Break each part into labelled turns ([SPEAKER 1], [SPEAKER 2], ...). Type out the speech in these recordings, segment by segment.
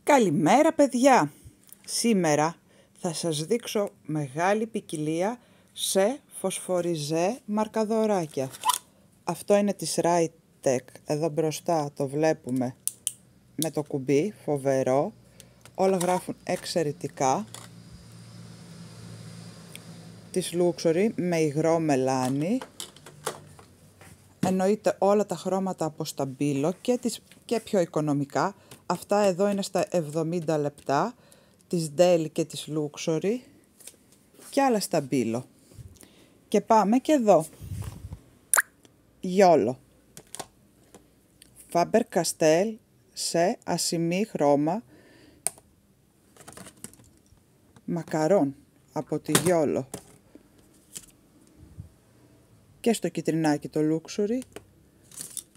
[SPEAKER 1] Καλημέρα παιδιά! Σήμερα θα σας δείξω μεγάλη ποικιλία σε φωσφοριζέ μαρκαδοράκια. Αυτό είναι της Ράιτεκ, εδώ μπροστά το βλέπουμε με το κουμπί, φοβερό. Όλα γράφουν εξαιρετικά. Της Luxury με υγρό μελάνι. Εννοείται όλα τα χρώματα από σταμπίλο και πιο οικονομικά. Αυτά εδώ είναι στα 70 λεπτά, της Dell και της Luxury και άλλα σταμπίλο. Και πάμε και εδώ. Γιόλο. Faber-Castell σε ασημή χρώμα. Μακαρόν από τη Γιόλο. Και στο κιτρινάκι το Luxury.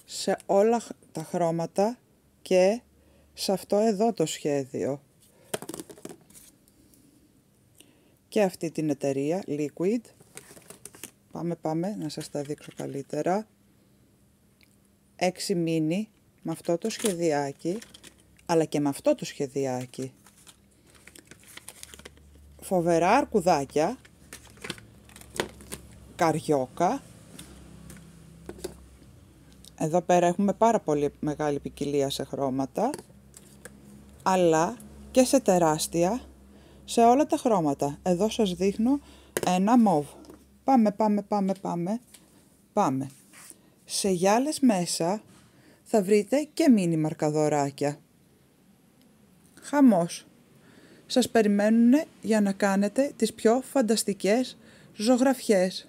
[SPEAKER 1] Σε όλα τα χρώματα και σε αυτό εδώ το σχέδιο. Και αυτή την εταιρεία, Liquid. Πάμε να σας τα δείξω καλύτερα. 6 μίνι με αυτό το σχεδιάκι, αλλά και με αυτό το σχεδιάκι. Φοβερά αρκουδάκια, καριόκα. Εδώ πέρα έχουμε πάρα πολύ μεγάλη ποικιλία σε χρώματα, αλλά και σε τεράστια, σε όλα τα χρώματα. Εδώ σας δείχνω ένα μοβ. Πάμε. Σε γυάλες μέσα θα βρείτε και μίνι μαρκαδοράκια. Χαμός. Σας περιμένουν για να κάνετε τις πιο φανταστικές ζωγραφιές.